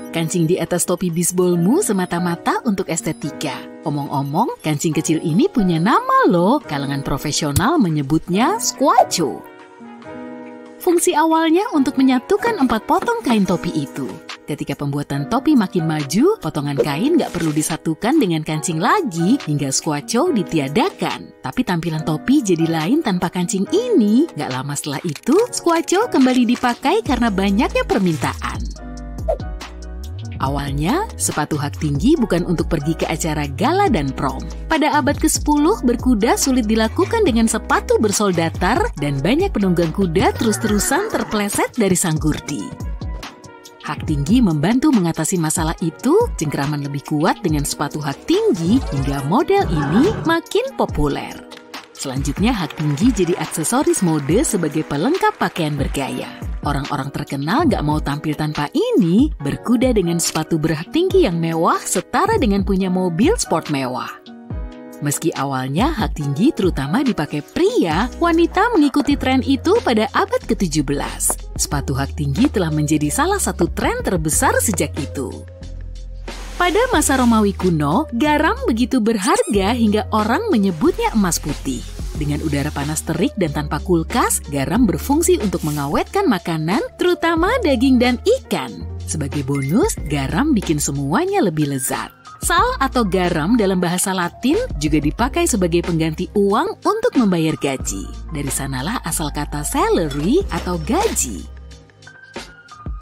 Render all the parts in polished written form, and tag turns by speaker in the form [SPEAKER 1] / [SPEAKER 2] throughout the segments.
[SPEAKER 1] kancing di atas topi bisbolmu semata-mata untuk estetika. Omong-omong, kancing kecil ini punya nama loh, kalangan profesional menyebutnya squacho. Fungsi awalnya untuk menyatukan 4 potong kain topi itu. Ketika pembuatan topi makin maju, potongan kain nggak perlu disatukan dengan kancing lagi hingga squacho ditiadakan. Tapi tampilan topi jadi lain tanpa kancing ini. Nggak lama setelah itu, squacho kembali dipakai karena banyaknya permintaan. Awalnya, sepatu hak tinggi bukan untuk pergi ke acara gala dan prom. Pada abad ke-10, berkuda sulit dilakukan dengan sepatu bersol datar dan banyak penunggang kuda terus-terusan terpleset dari sanggurdi. Hak tinggi membantu mengatasi masalah itu, cengkeraman lebih kuat dengan sepatu hak tinggi hingga model ini makin populer. Selanjutnya, hak tinggi jadi aksesoris mode sebagai pelengkap pakaian bergaya. Orang-orang terkenal nggak mau tampil tanpa ini, berkuda dengan sepatu berhak tinggi yang mewah setara dengan punya mobil sport mewah. Meski awalnya hak tinggi terutama dipakai pria, wanita mengikuti tren itu pada abad ke-17. Sepatu hak tinggi telah menjadi salah satu tren terbesar sejak itu. Pada masa Romawi kuno, garam begitu berharga hingga orang menyebutnya emas putih. Dengan udara panas terik dan tanpa kulkas, garam berfungsi untuk mengawetkan makanan, terutama daging dan ikan. Sebagai bonus, garam bikin semuanya lebih lezat. Sal atau garam dalam bahasa Latin juga dipakai sebagai pengganti uang untuk membayar gaji. Dari sanalah asal kata salary atau gaji.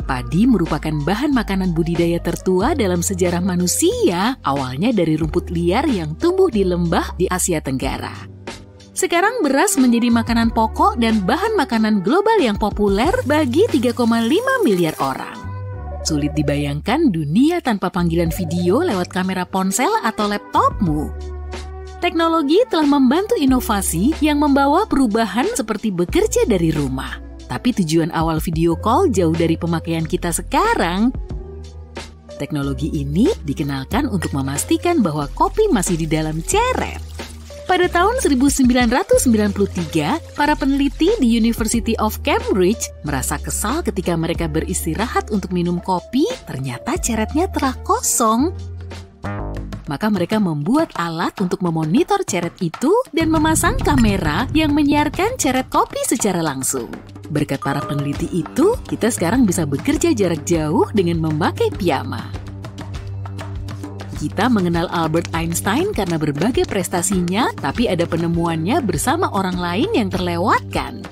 [SPEAKER 1] Padi merupakan bahan makanan budidaya tertua dalam sejarah manusia, awalnya dari rumput liar yang tumbuh di lembah di Asia Tenggara. Sekarang beras menjadi makanan pokok dan bahan makanan global yang populer bagi 3,5 miliar orang. Sulit dibayangkan dunia tanpa panggilan video lewat kamera ponsel atau laptopmu. Teknologi telah membantu inovasi yang membawa perubahan seperti bekerja dari rumah. Tapi tujuan awal video call jauh dari pemakaian kita sekarang. Teknologi ini dikenalkan untuk memastikan bahwa kopi masih di dalam ceret. Pada tahun 1993, para peneliti di University of Cambridge merasa kesal ketika mereka beristirahat untuk minum kopi, ternyata ceretnya telah kosong. Maka mereka membuat alat untuk memonitor ceret itu dan memasang kamera yang menyiarkan ceret kopi secara langsung. Berkat para peneliti itu, kita sekarang bisa bekerja jarak jauh dengan memakai piyama. Kita mengenal Albert Einstein karena berbagai prestasinya, tapi ada penemuannya bersama orang lain yang terlewatkan.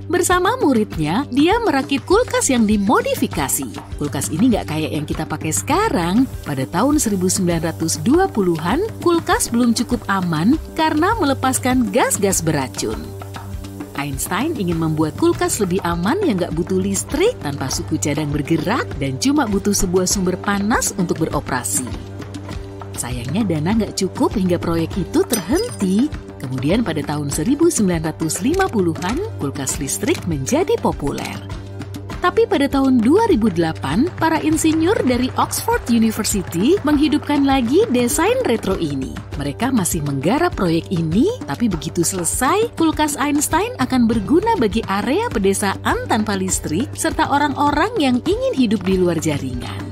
[SPEAKER 1] Bersama muridnya, dia merakit kulkas yang dimodifikasi. Kulkas ini nggak kayak yang kita pakai sekarang. Pada tahun 1920-an, kulkas belum cukup aman karena melepaskan gas-gas beracun. Einstein ingin membuat kulkas lebih aman yang nggak butuh listrik, tanpa suku cadang bergerak, dan cuma butuh sebuah sumber panas untuk beroperasi. Sayangnya dana nggak cukup hingga proyek itu terhenti. Kemudian pada tahun 1950-an, kulkas listrik menjadi populer. Tapi pada tahun 2008, para insinyur dari Oxford University menghidupkan lagi desain retro ini. Mereka masih menggarap proyek ini, tapi begitu selesai, kulkas Einstein akan berguna bagi area pedesaan tanpa listrik, serta orang-orang yang ingin hidup di luar jaringan.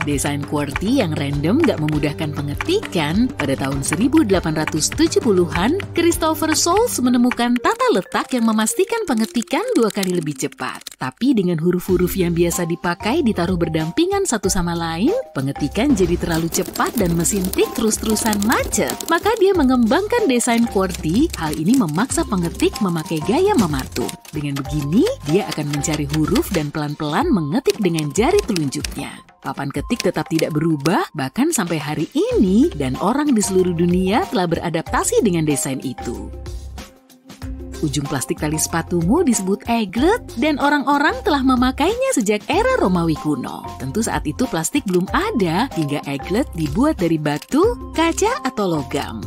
[SPEAKER 1] Desain QWERTY yang random gak memudahkan pengetikan, pada tahun 1870-an, Christopher Soles menemukan tata letak yang memastikan pengetikan 2 kali lebih cepat. Tapi dengan huruf-huruf yang biasa dipakai ditaruh berdampingan satu sama lain, pengetikan jadi terlalu cepat dan mesin tik terus-terusan macet. Maka dia mengembangkan desain QWERTY, hal ini memaksa pengetik memakai gaya mematuk. Dengan begini, dia akan mencari huruf dan pelan-pelan mengetik dengan jari telunjuknya. Papan ketik tetap tidak berubah, bahkan sampai hari ini, dan orang di seluruh dunia telah beradaptasi dengan desain itu. Ujung plastik tali sepatumu disebut eaglet, dan orang-orang telah memakainya sejak era Romawi kuno. Tentu saat itu plastik belum ada, hingga eaglet dibuat dari batu, kaca, atau logam.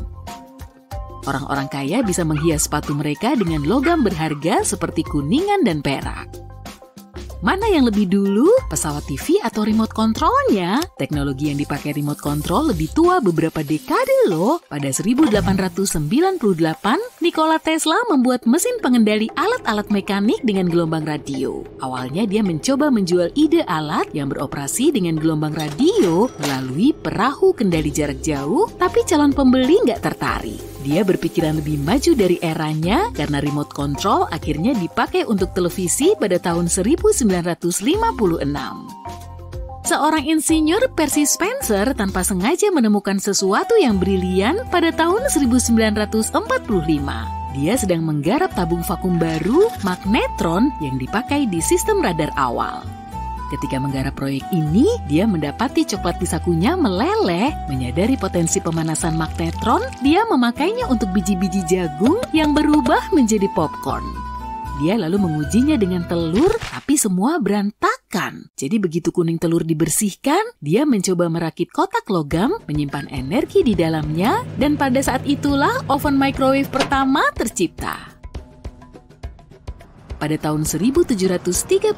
[SPEAKER 1] Orang-orang kaya bisa menghias sepatu mereka dengan logam berharga seperti kuningan dan perak. Mana yang lebih dulu, pesawat TV atau remote controlnya? Teknologi yang dipakai remote control lebih tua beberapa dekade loh. Pada 1898, Nikola Tesla membuat mesin pengendali alat-alat mekanik dengan gelombang radio. Awalnya dia mencoba menjual ide alat yang beroperasi dengan gelombang radio melalui perahu kendali jarak jauh, tapi calon pembeli nggak tertarik. Dia berpikiran lebih maju dari eranya karena remote control akhirnya dipakai untuk televisi pada tahun 1956. Seorang insinyur Percy Spencer tanpa sengaja menemukan sesuatu yang brilian pada tahun 1945. Dia sedang menggarap tabung vakum baru, magnetron, yang dipakai di sistem radar awal. Ketika menggarap proyek ini, dia mendapati coklat di sakunya meleleh. Menyadari potensi pemanasan magnetron, dia memakainya untuk biji-biji jagung yang berubah menjadi popcorn. Dia lalu mengujinya dengan telur, tapi semua berantakan. Jadi begitu kuning telur dibersihkan, dia mencoba merakit kotak logam, menyimpan energi di dalamnya, dan pada saat itulah oven microwave pertama tercipta. Pada tahun 1733,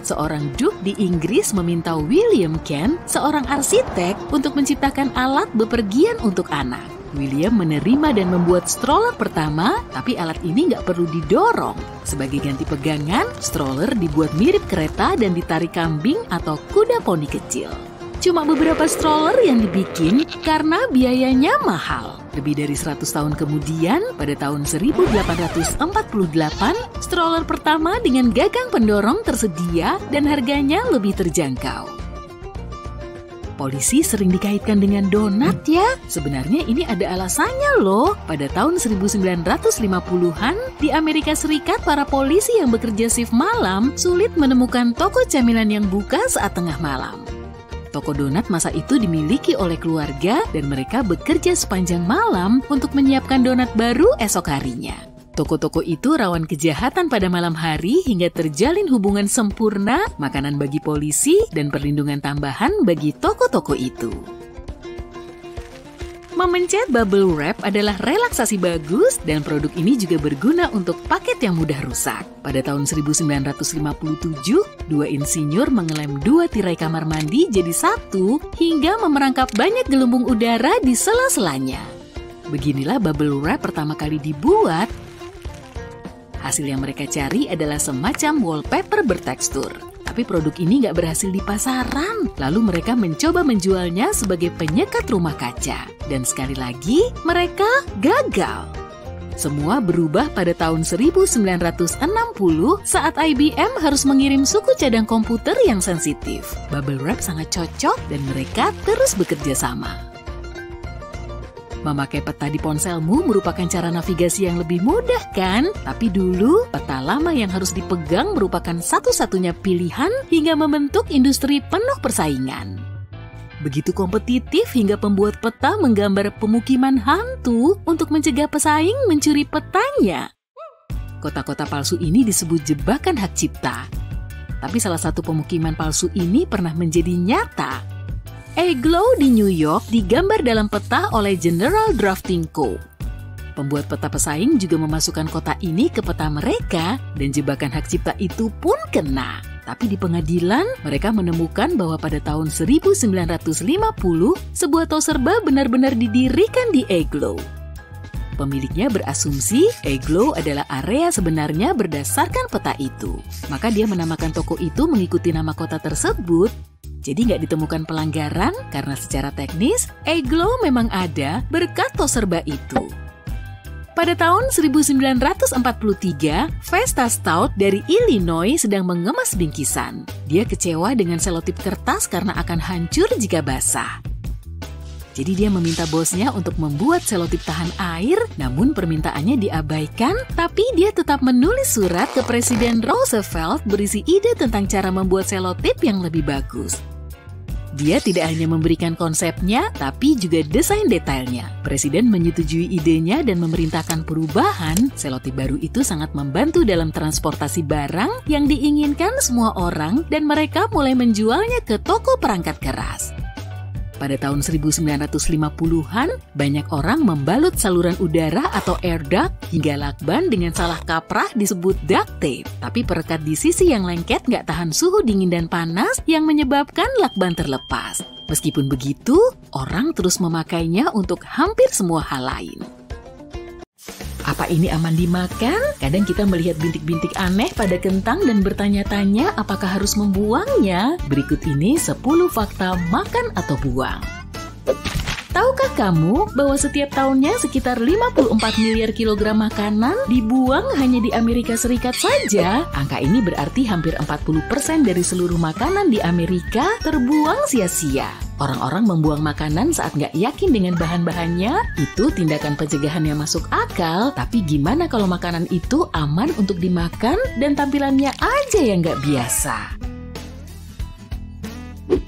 [SPEAKER 1] seorang duke di Inggris meminta William Kent, seorang arsitek, untuk menciptakan alat bepergian untuk anak. William menerima dan membuat stroller pertama, tapi alat ini nggak perlu didorong. Sebagai ganti pegangan, stroller dibuat mirip kereta dan ditarik kambing atau kuda poni kecil. Cuma beberapa stroller yang dibikin karena biayanya mahal. Lebih dari 100 tahun kemudian, pada tahun 1848, stroller pertama dengan gagang pendorong tersedia dan harganya lebih terjangkau. Polisi sering dikaitkan dengan donat ya. Sebenarnya ini ada alasannya loh. Pada tahun 1950-an, di Amerika Serikat para polisi yang bekerja shift malam sulit menemukan toko camilan yang buka saat tengah malam. Toko donat masa itu dimiliki oleh keluarga dan mereka bekerja sepanjang malam untuk menyiapkan donat baru esok harinya. Toko-toko itu rawan kejahatan pada malam hari hingga terjalin hubungan sempurna, makanan bagi polisi, dan perlindungan tambahan bagi toko-toko itu. Memencet bubble wrap adalah relaksasi bagus dan produk ini juga berguna untuk paket yang mudah rusak. Pada tahun 1957, dua insinyur mengelem dua tirai kamar mandi jadi satu hingga memerangkap banyak gelembung udara di sela-selanya. Beginilah bubble wrap pertama kali dibuat. Hasil yang mereka cari adalah semacam wallpaper bertekstur. Tapi produk ini nggak berhasil di pasaran. Lalu mereka mencoba menjualnya sebagai penyekat rumah kaca. Dan sekali lagi, mereka gagal. Semua berubah pada tahun 1960 saat IBM harus mengirim suku cadang komputer yang sensitif. Bubble wrap sangat cocok dan mereka terus bekerja sama. Memakai peta di ponselmu merupakan cara navigasi yang lebih mudah kan? Tapi dulu, peta lama yang harus dipegang merupakan satu-satunya pilihan hingga membentuk industri penuh persaingan. Begitu kompetitif hingga pembuat peta menggambar pemukiman hantu untuk mencegah pesaing mencuri petanya. Kota-kota palsu ini disebut jebakan hak cipta. Tapi salah satu pemukiman palsu ini pernah menjadi nyata. Eglow di New York digambar dalam peta oleh General Drafting Co. Pembuat peta pesaing juga memasukkan kota ini ke peta mereka dan jebakan hak cipta itu pun kena. Tapi di pengadilan, mereka menemukan bahwa pada tahun 1950, sebuah toserba benar-benar didirikan di Eglow. Pemiliknya berasumsi Eglow adalah area sebenarnya berdasarkan peta itu. Maka dia menamakan toko itu mengikuti nama kota tersebut. Jadi nggak ditemukan pelanggaran karena secara teknis, Eglow memang ada berkat toserba itu. Pada tahun 1943, Vesta Stout dari Illinois sedang mengemas bingkisan. Dia kecewa dengan selotip kertas karena akan hancur jika basah. Jadi dia meminta bosnya untuk membuat selotip tahan air, namun permintaannya diabaikan, tapi dia tetap menulis surat ke Presiden Roosevelt berisi ide tentang cara membuat selotip yang lebih bagus. Dia tidak hanya memberikan konsepnya, tapi juga desain detailnya. Presiden menyetujui idenya dan memerintahkan perubahan. Selotip baru itu sangat membantu dalam transportasi barang yang diinginkan semua orang dan mereka mulai menjualnya ke toko perangkat keras. Pada tahun 1950-an, banyak orang membalut saluran udara atau air duct hingga lakban dengan salah kaprah disebut duct tape. Tapi perekat di sisi yang lengket nggak tahan suhu dingin dan panas yang menyebabkan lakban terlepas. Meskipun begitu, orang terus memakainya untuk hampir semua hal lain. Apa ini aman dimakan? Kadang kita melihat bintik-bintik aneh pada kentang dan bertanya-tanya apakah harus membuangnya? Berikut ini 10 fakta makan atau buang. Tahukah kamu bahwa setiap tahunnya sekitar 54 miliar kilogram makanan dibuang hanya di Amerika Serikat saja? Angka ini berarti hampir 40% dari seluruh makanan di Amerika terbuang sia-sia. Orang-orang membuang makanan saat nggak yakin dengan bahan-bahannya, itu tindakan pencegahan yang masuk akal. Tapi gimana kalau makanan itu aman untuk dimakan dan tampilannya aja yang nggak biasa?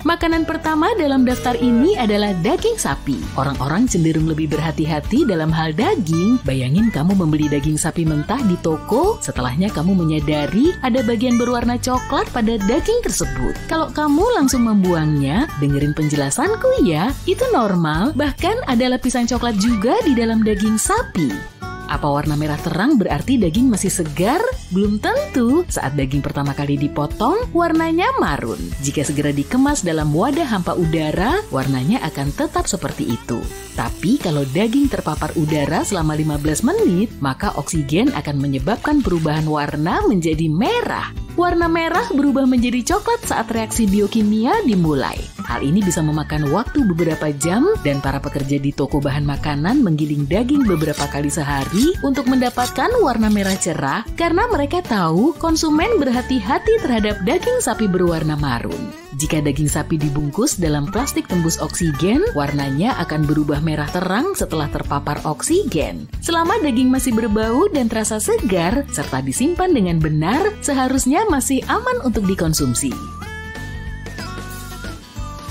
[SPEAKER 1] Makanan pertama dalam daftar ini adalah daging sapi. Orang-orang cenderung lebih berhati-hati dalam hal daging. Bayangin kamu membeli daging sapi mentah di toko, setelahnya kamu menyadari ada bagian berwarna coklat pada daging tersebut. Kalau kamu langsung membuangnya, dengerin penjelasanku ya, itu normal. Bahkan ada lapisan coklat juga di dalam daging sapi. Apa warna merah terang berarti daging masih segar? Belum tentu. Saat daging pertama kali dipotong, warnanya marun. Jika segera dikemas dalam wadah hampa udara, warnanya akan tetap seperti itu. Tapi kalau daging terpapar udara selama 15 menit, maka oksigen akan menyebabkan perubahan warna menjadi merah. Warna merah berubah menjadi coklat saat reaksi biokimia dimulai. Hal ini bisa memakan waktu beberapa jam dan para pekerja di toko bahan makanan menggiling daging beberapa kali sehari untuk mendapatkan warna merah cerah karena mereka tahu konsumen berhati-hati terhadap daging sapi berwarna marun. Jika daging sapi dibungkus dalam plastik tembus oksigen, warnanya akan berubah merah terang setelah terpapar oksigen. Selama daging masih berbau dan terasa segar, serta disimpan dengan benar, seharusnya masih aman untuk dikonsumsi.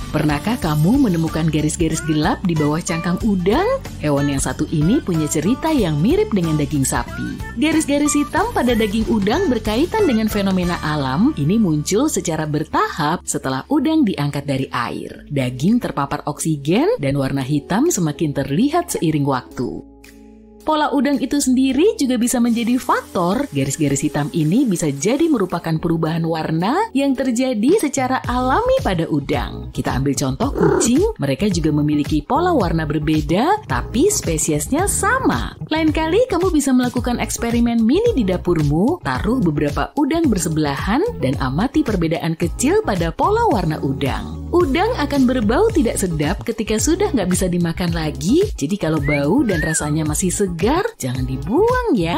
[SPEAKER 1] Pernahkah kamu menemukan garis-garis gelap di bawah cangkang udang? Hewan yang satu ini punya cerita yang mirip dengan daging sapi. Garis-garis hitam pada daging udang berkaitan dengan fenomena alam. Ini muncul secara bertahap setelah udang diangkat dari air. Daging terpapar oksigen dan warna hitam semakin terlihat seiring waktu. Pola udang itu sendiri juga bisa menjadi faktor. Garis-garis hitam ini bisa jadi merupakan perubahan warna yang terjadi secara alami pada udang. Kita ambil contoh kucing, mereka juga memiliki pola warna berbeda, tapi spesiesnya sama. Lain kali kamu bisa melakukan eksperimen mini di dapurmu, taruh beberapa udang bersebelahan dan amati perbedaan kecil pada pola warna udang. Udang akan berbau tidak sedap ketika sudah nggak bisa dimakan lagi, jadi kalau bau dan rasanya masih segar, jangan dibuang ya.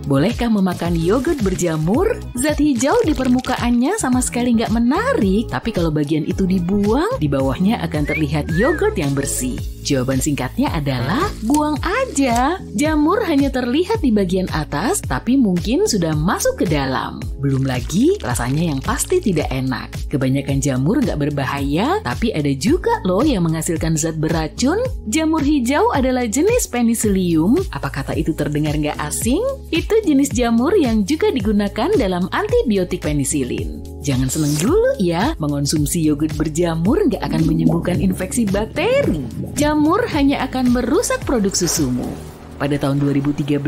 [SPEAKER 1] Bolehkah memakan yogurt berjamur? Zat hijau di permukaannya sama sekali nggak menarik, tapi kalau bagian itu dibuang, di bawahnya akan terlihat yogurt yang bersih. Jawaban singkatnya adalah buang aja. Jamur hanya terlihat di bagian atas, tapi mungkin sudah masuk ke dalam. Belum lagi rasanya yang pasti tidak enak. Kebanyakan jamur nggak berbahaya, tapi ada juga loh yang menghasilkan zat beracun. Jamur hijau adalah jenis Penicillium. Apa kata itu terdengar nggak asing? Itu jenis jamur yang juga digunakan dalam antibiotik penisilin. Jangan seneng dulu ya, mengonsumsi yogurt berjamur nggak akan menyembuhkan infeksi bakteri. Jamur hanya akan merusak produk susumu. Pada tahun 2013,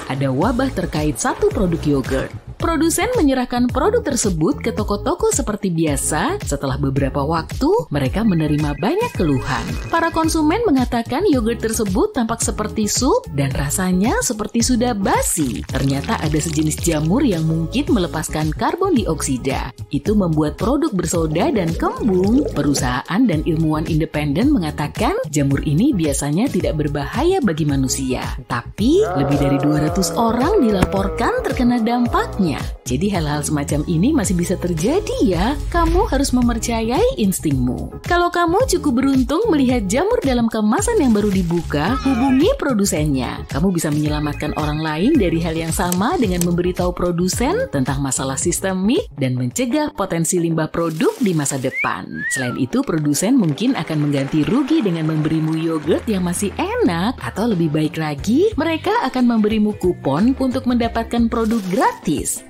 [SPEAKER 1] ada wabah terkait satu produk yogurt. Produsen menyerahkan produk tersebut ke toko-toko seperti biasa. Setelah beberapa waktu, mereka menerima banyak keluhan. Para konsumen mengatakan yogurt tersebut tampak seperti sup dan rasanya seperti sudah basi. Ternyata ada sejenis jamur yang mungkin melepaskan karbon dioksida. Itu membuat produk bersoda dan kembung. Perusahaan dan ilmuwan independen mengatakan jamur ini biasanya tidak berbahaya bagi manusia. Tapi lebih dari 200 orang dilaporkan terkena dampaknya. Jadi hal-hal semacam ini masih bisa terjadi ya. Kamu harus mempercayai instingmu. Kalau kamu cukup beruntung melihat jamur dalam kemasan yang baru dibuka, hubungi produsennya. Kamu bisa menyelamatkan orang lain dari hal yang sama dengan memberitahu produsen tentang masalah sistemik dan mencegah potensi limbah produk di masa depan. Selain itu, produsen mungkin akan mengganti rugi dengan memberimu yogurt yang masih enak, atau lebih baik lagi, mereka akan memberimu kupon untuk mendapatkan produk gratis.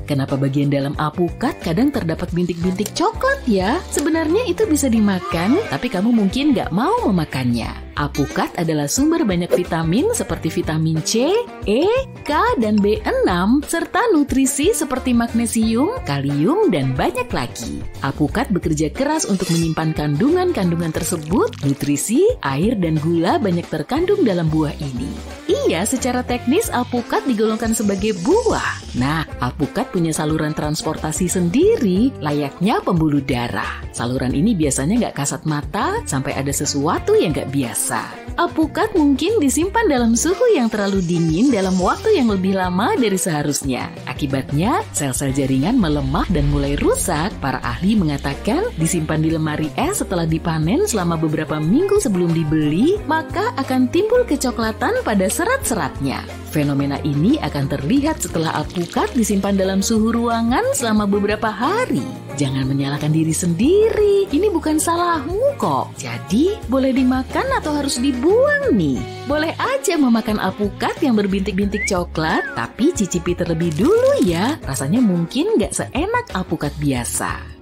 [SPEAKER 1] kenapa bagian dalam alpukat kadang terdapat bintik-bintik coklat ya? Sebenarnya itu bisa dimakan, tapi kamu mungkin nggak mau memakannya. Alpukat adalah sumber banyak vitamin seperti vitamin C, E, K, dan B6, serta nutrisi seperti magnesium, kalium, dan banyak lagi. Alpukat bekerja keras untuk menyimpan kandungan-kandungan tersebut, nutrisi, air, dan gula banyak terkandung dalam buah ini. Iya, secara teknis alpukat digolongkan sebagai buah. Nah, alpukat punya saluran transportasi sendiri, layaknya pembuluh darah. Saluran ini biasanya nggak kasat mata sampai ada sesuatu yang nggak biasa. Alpukat mungkin disimpan dalam suhu yang terlalu dingin dalam waktu yang lebih lama dari seharusnya. Akibatnya, sel-sel jaringan melemah dan mulai rusak. Para ahli mengatakan disimpan di lemari es setelah dipanen selama beberapa minggu sebelum dibeli, maka akan timbul kecoklatan pada serat-seratnya. Fenomena ini akan terlihat setelah alpukat disimpan dalam suhu ruangan selama beberapa hari. Jangan menyalahkan diri sendiri, ini bukan salahmu kok. Jadi, boleh dimakan atau harus dibuang nih? Boleh aja memakan alpukat yang berbintik-bintik coklat, tapi cicipi terlebih dulu ya. Rasanya mungkin nggak seenak alpukat biasa.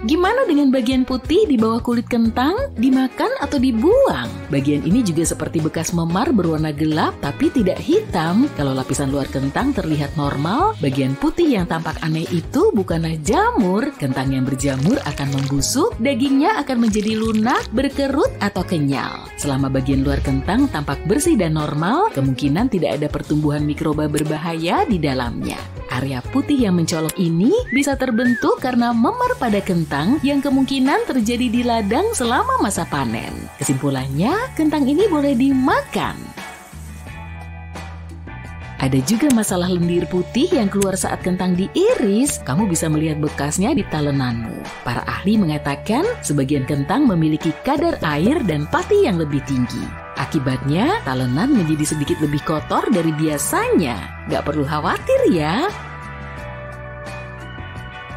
[SPEAKER 1] Gimana dengan bagian putih di bawah kulit kentang? Dimakan atau dibuang? Bagian ini juga seperti bekas memar berwarna gelap tapi tidak hitam. Kalau lapisan luar kentang terlihat normal, bagian putih yang tampak aneh itu bukanlah jamur. Kentang yang berjamur akan membusuk, dagingnya akan menjadi lunak, berkerut, atau kenyal. Selama bagian luar kentang tampak bersih dan normal, kemungkinan tidak ada pertumbuhan mikroba berbahaya di dalamnya. Area putih yang mencolok ini bisa terbentuk karena memar pada kentang yang kemungkinan terjadi di ladang selama masa panen. Kesimpulannya, kentang ini boleh dimakan. Ada juga masalah lendir putih yang keluar saat kentang diiris. Kamu bisa melihat bekasnya di talenanmu. Para ahli mengatakan sebagian kentang memiliki kadar air dan pati yang lebih tinggi. Akibatnya, talenan menjadi sedikit lebih kotor dari biasanya. Gak perlu khawatir ya.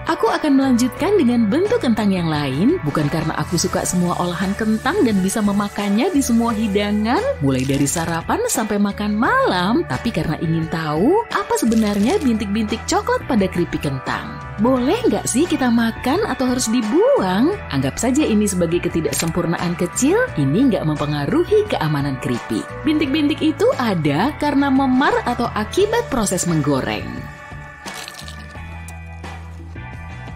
[SPEAKER 1] Aku akan melanjutkan dengan bentuk kentang yang lain, bukan karena aku suka semua olahan kentang dan bisa memakannya di semua hidangan, mulai dari sarapan sampai makan malam, tapi karena ingin tahu apa sebenarnya bintik-bintik coklat pada keripik kentang. Boleh nggak sih kita makan atau harus dibuang? Anggap saja ini sebagai ketidaksempurnaan kecil, ini nggak mempengaruhi keamanan keripik. Bintik-bintik itu ada karena memar atau akibat proses menggoreng.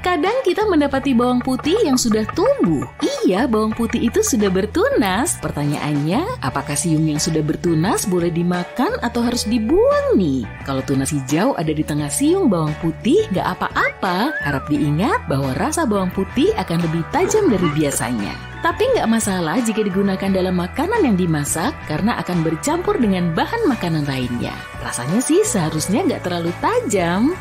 [SPEAKER 1] Kadang kita mendapati bawang putih yang sudah tumbuh. Iya, bawang putih itu sudah bertunas. Pertanyaannya, apakah siung yang sudah bertunas boleh dimakan atau harus dibuang nih? Kalau tunas hijau ada di tengah siung bawang putih, gak apa-apa. Harap diingat bahwa rasa bawang putih akan lebih tajam dari biasanya. Tapi nggak masalah jika digunakan dalam makanan yang dimasak karena akan bercampur dengan bahan makanan lainnya. Rasanya sih seharusnya nggak terlalu tajam.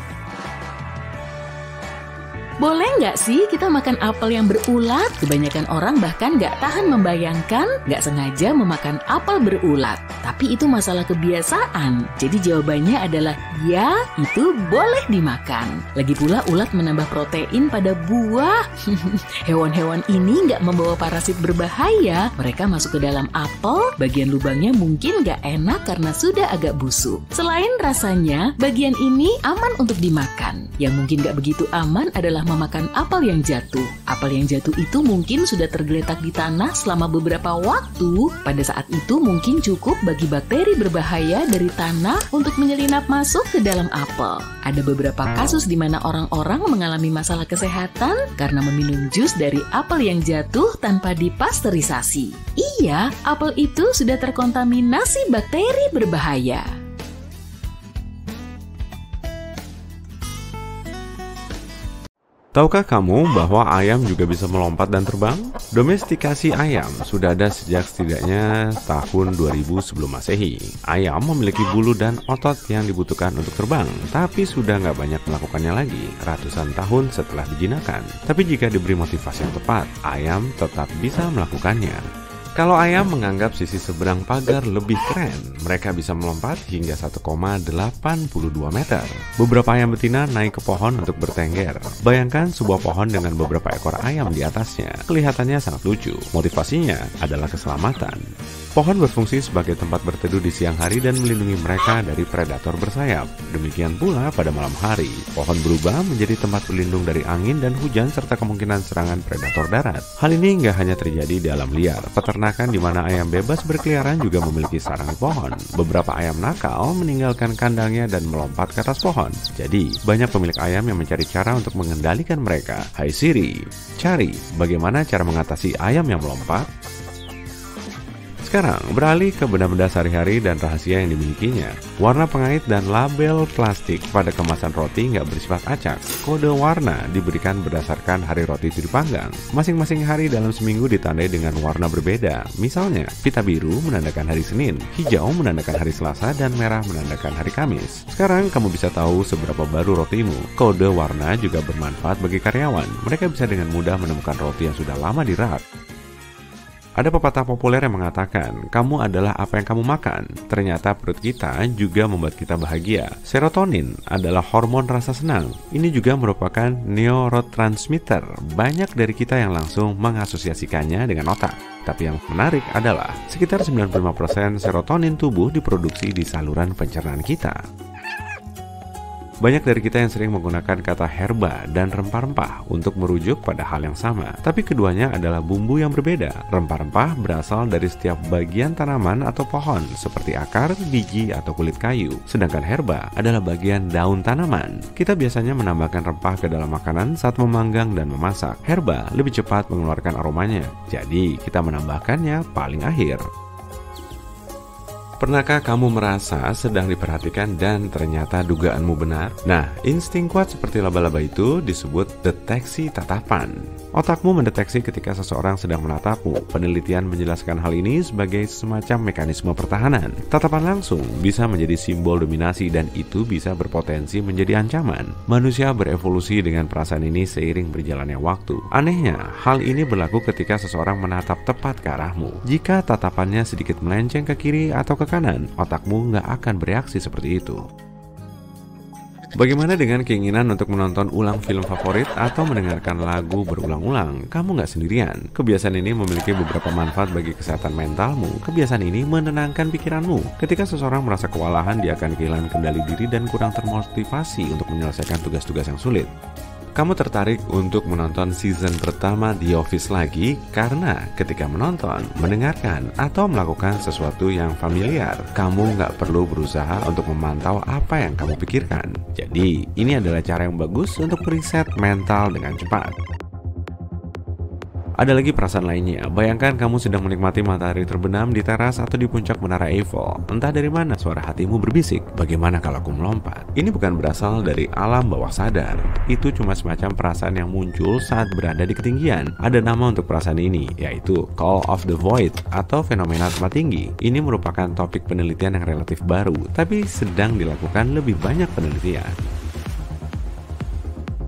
[SPEAKER 1] Boleh nggak sih kita makan apel yang berulat? Kebanyakan orang bahkan nggak tahan membayangkan nggak sengaja memakan apel berulat. Tapi itu masalah kebiasaan. Jadi jawabannya adalah ya, itu boleh dimakan. Lagi pula ulat menambah protein pada buah. Hewan-hewan ini nggak membawa parasit berbahaya. Mereka masuk ke dalam apel, bagian lubangnya mungkin nggak enak karena sudah agak busuk. Selain rasanya, bagian ini aman untuk dimakan. Yang mungkin nggak begitu aman adalah memakan apel yang jatuh. Apel yang jatuh itu mungkin sudah tergeletak di tanah selama beberapa waktu. Pada saat itu mungkin cukup bagi bakteri berbahaya dari tanah untuk menyelinap masuk ke dalam apel. Ada beberapa kasus di mana orang-orang mengalami masalah kesehatan karena meminum jus dari apel yang jatuh tanpa dipasteurisasi. Iya, apel itu sudah terkontaminasi bakteri berbahaya.
[SPEAKER 2] Tahukah kamu bahwa ayam juga bisa melompat dan terbang? Domestikasi ayam sudah ada sejak setidaknya tahun 2000 sebelum Masehi. Ayam memiliki bulu dan otot yang dibutuhkan untuk terbang, tapi sudah nggak banyak melakukannya lagi ratusan tahun setelah dijinakkan. Tapi jika diberi motivasi yang tepat, ayam tetap bisa melakukannya. Kalau ayam menganggap sisi seberang pagar lebih keren, mereka bisa melompat hingga 1,82 meter. Beberapa ayam betina naik ke pohon untuk bertengger. Bayangkan sebuah pohon dengan beberapa ekor ayam di atasnya. Kelihatannya sangat lucu. Motivasinya adalah keselamatan. Pohon berfungsi sebagai tempat berteduh di siang hari dan melindungi mereka dari predator bersayap. Demikian pula pada malam hari. Pohon berubah menjadi tempat berlindung dari angin dan hujan serta kemungkinan serangan predator darat. Hal ini nggak hanya terjadi di alam liar. Peternakan di mana ayam bebas berkeliaran juga memiliki sarang di pohon. Beberapa ayam nakal meninggalkan kandangnya dan melompat ke atas pohon. Jadi, banyak pemilik ayam yang mencari cara untuk mengendalikan mereka. Hai Siri, cari bagaimana cara mengatasi ayam yang melompat. Sekarang, beralih ke benda-benda sehari-hari dan rahasia yang dimilikinya. Warna pengait dan label plastik pada kemasan roti nggak bersifat acak. Kode warna diberikan berdasarkan hari roti itu dipanggang. Masing-masing hari dalam seminggu ditandai dengan warna berbeda. Misalnya, pita biru menandakan hari Senin, hijau menandakan hari Selasa, dan merah menandakan hari Kamis. Sekarang, kamu bisa tahu seberapa baru rotimu. Kode warna juga bermanfaat bagi karyawan. Mereka bisa dengan mudah menemukan roti yang sudah lama di rak. Ada pepatah populer yang mengatakan, kamu adalah apa yang kamu makan. Ternyata perut kita juga membuat kita bahagia. Serotonin adalah hormon rasa senang. Ini juga merupakan neurotransmitter. Banyak dari kita yang langsung mengasosiasikannya dengan otak. Tapi yang menarik adalah, sekitar 95% serotonin tubuh diproduksi di saluran pencernaan kita. Banyak dari kita yang sering menggunakan kata herba dan rempah-rempah untuk merujuk pada hal yang sama. Tapi keduanya adalah bumbu yang berbeda. Rempah-rempah berasal dari setiap bagian tanaman atau pohon, seperti akar, biji, atau kulit kayu. Sedangkan herba adalah bagian daun tanaman. Kita biasanya menambahkan rempah ke dalam makanan saat memanggang dan memasak. Herba lebih cepat mengeluarkan aromanya, jadi kita menambahkannya paling akhir. Pernahkah kamu merasa sedang diperhatikan dan ternyata dugaanmu benar? Nah, insting kuat seperti laba-laba itu disebut deteksi tatapan. Otakmu mendeteksi ketika seseorang sedang menatapmu. Penelitian menjelaskan hal ini sebagai semacam mekanisme pertahanan. Tatapan langsung bisa menjadi simbol dominasi dan itu bisa berpotensi menjadi ancaman. Manusia berevolusi dengan perasaan ini seiring berjalannya waktu. Anehnya, hal ini berlaku ketika seseorang menatap tepat ke arahmu. Jika tatapannya sedikit melenceng ke kiri atau ke kanan, otakmu nggak akan bereaksi seperti itu. Bagaimana dengan keinginan untuk menonton ulang film favorit atau mendengarkan lagu berulang-ulang? Kamu nggak sendirian. Kebiasaan ini memiliki beberapa manfaat bagi kesehatan mentalmu. Kebiasaan ini menenangkan pikiranmu. Ketika seseorang merasa kewalahan, dia akan kehilangan kendali diri dan kurang termotivasi untuk menyelesaikan tugas-tugas yang sulit. Kamu tertarik untuk menonton season pertama The Office lagi karena ketika menonton, mendengarkan, atau melakukan sesuatu yang familiar, kamu nggak perlu berusaha untuk memantau apa yang kamu pikirkan. Jadi, ini adalah cara yang bagus untuk reset mental dengan cepat. Ada lagi perasaan lainnya. Bayangkan kamu sedang menikmati matahari terbenam di teras atau di puncak menara Eiffel. Entah dari mana suara hatimu berbisik, bagaimana kalau aku melompat? Ini bukan berasal dari alam bawah sadar. Itu cuma semacam perasaan yang muncul saat berada di ketinggian. Ada nama untuk perasaan ini, yaitu Call of the Void atau fenomena tempat tinggi. Ini merupakan topik penelitian yang relatif baru, tapi sedang dilakukan lebih banyak penelitian.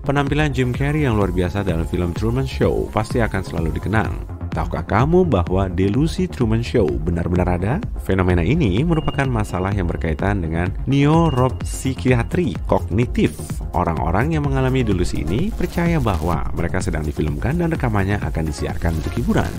[SPEAKER 2] Penampilan Jim Carrey yang luar biasa dalam film Truman Show pasti akan selalu dikenang. Tahukah kamu bahwa delusi Truman Show benar-benar ada? Fenomena ini merupakan masalah yang berkaitan dengan neuropsikiatri kognitif. Orang-orang yang mengalami delusi ini percaya bahwa mereka sedang difilmkan dan rekamannya akan disiarkan untuk hiburan.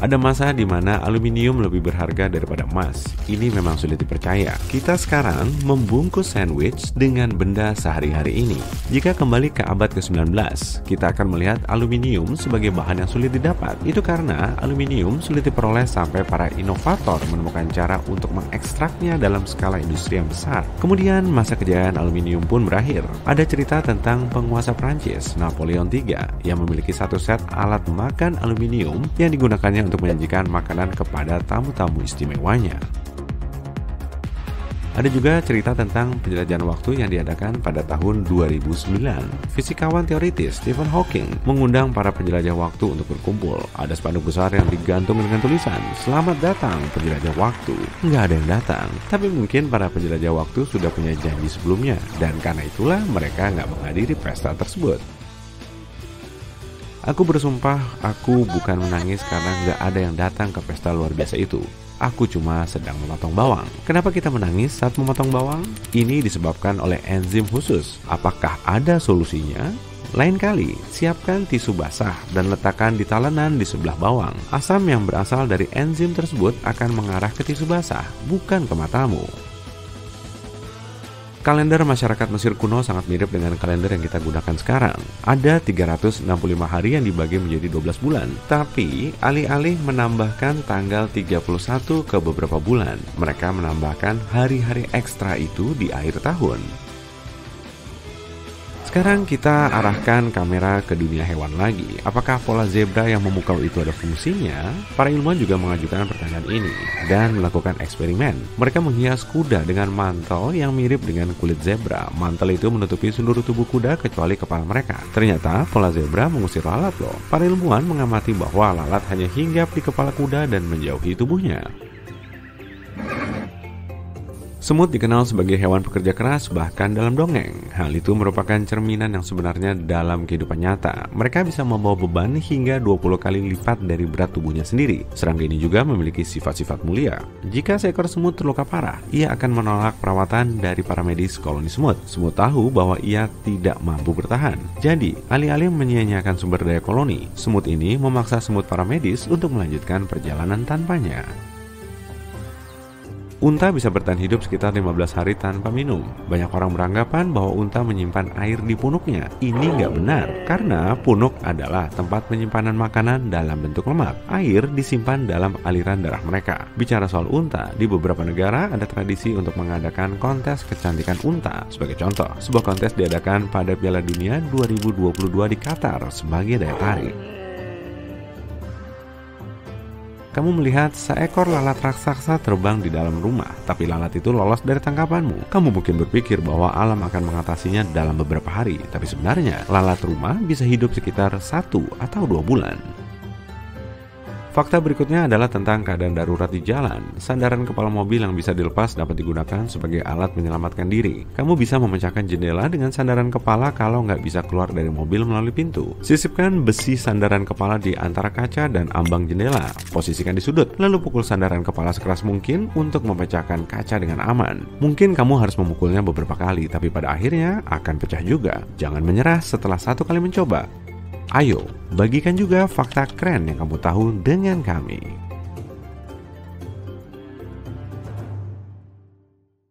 [SPEAKER 2] Ada masa di mana aluminium lebih berharga daripada emas. Ini memang sulit dipercaya. Kita sekarang membungkus sandwich dengan benda sehari-hari ini. Jika kembali ke abad ke-19, kita akan melihat aluminium sebagai bahan yang sulit didapat. Itu karena aluminium sulit diperoleh sampai para inovator menemukan cara untuk mengekstraknya dalam skala industri yang besar. Kemudian masa kejayaan aluminium pun berakhir. Ada cerita tentang penguasa Prancis, Napoleon III, yang memiliki satu set alat makan aluminium yang digunakannya untuk menyajikan makanan kepada tamu-tamu istimewanya. Ada juga cerita tentang penjelajahan waktu yang diadakan pada tahun 2009. Fisikawan teoritis Stephen Hawking mengundang para penjelajah waktu untuk berkumpul. Ada spanduk besar yang digantung dengan tulisan, "Selamat datang penjelajah waktu." Nggak ada yang datang, tapi mungkin para penjelajah waktu sudah punya janji sebelumnya, dan karena itulah mereka nggak menghadiri pesta tersebut. Aku bersumpah aku bukan menangis karena nggak ada yang datang ke pesta luar biasa itu. Aku cuma sedang memotong bawang. Kenapa kita menangis saat memotong bawang? Ini disebabkan oleh enzim khusus. Apakah ada solusinya? Lain kali, siapkan tisu basah dan letakkan di talenan di sebelah bawang. Asam yang berasal dari enzim tersebut akan mengarah ke tisu basah, bukan ke matamu. Kalender masyarakat Mesir kuno sangat mirip dengan kalender yang kita gunakan sekarang. Ada 365 hari yang dibagi menjadi 12 bulan. Tapi, alih-alih menambahkan tanggal 31 ke beberapa bulan, mereka menambahkan hari-hari ekstra itu di akhir tahun. Sekarang kita arahkan kamera ke dunia hewan lagi. Apakah pola zebra yang memukau itu ada fungsinya? Para ilmuwan juga mengajukan pertanyaan ini dan melakukan eksperimen. Mereka menghias kuda dengan mantel yang mirip dengan kulit zebra. Mantel itu menutupi seluruh tubuh kuda kecuali kepala mereka. Ternyata pola zebra mengusir lalat loh. Para ilmuwan mengamati bahwa lalat hanya hinggap di kepala kuda dan menjauhi tubuhnya. Semut dikenal sebagai hewan pekerja keras bahkan dalam dongeng. Hal itu merupakan cerminan yang sebenarnya dalam kehidupan nyata. Mereka bisa membawa beban hingga 20 kali lipat dari berat tubuhnya sendiri. Serangga ini juga memiliki sifat-sifat mulia. Jika seekor semut terluka parah, ia akan menolak perawatan dari para medis koloni semut. Semut tahu bahwa ia tidak mampu bertahan. Jadi, alih-alih menyia-nyiakan sumber daya koloni, semut ini memaksa semut para medis untuk melanjutkan perjalanan tanpanya. Unta bisa bertahan hidup sekitar 15 hari tanpa minum. Banyak orang beranggapan bahwa unta menyimpan air di punuknya. Ini nggak benar, karena punuk adalah tempat penyimpanan makanan dalam bentuk lemak. Air disimpan dalam aliran darah mereka. Bicara soal unta, di beberapa negara ada tradisi untuk mengadakan kontes kecantikan unta. Sebagai contoh, sebuah kontes diadakan pada Piala Dunia 2022 di Qatar sebagai daya tarik. Kamu melihat seekor lalat raksasa terbang di dalam rumah, tapi lalat itu lolos dari tangkapanmu. Kamu mungkin berpikir bahwa alam akan mengatasinya dalam beberapa hari, tapi sebenarnya lalat rumah bisa hidup sekitar 1 atau 2 bulan. Fakta berikutnya adalah tentang keadaan darurat di jalan. Sandaran kepala mobil yang bisa dilepas dapat digunakan sebagai alat menyelamatkan diri. Kamu bisa memecahkan jendela dengan sandaran kepala kalau nggak bisa keluar dari mobil melalui pintu. Sisipkan besi sandaran kepala di antara kaca dan ambang jendela. Posisikan di sudut, lalu pukul sandaran kepala sekeras mungkin untuk memecahkan kaca dengan aman. Mungkin kamu harus memukulnya beberapa kali, tapi pada akhirnya akan pecah juga. Jangan menyerah setelah 1 kali mencoba. Ayo, bagikan juga fakta keren yang kamu tahu dengan kami.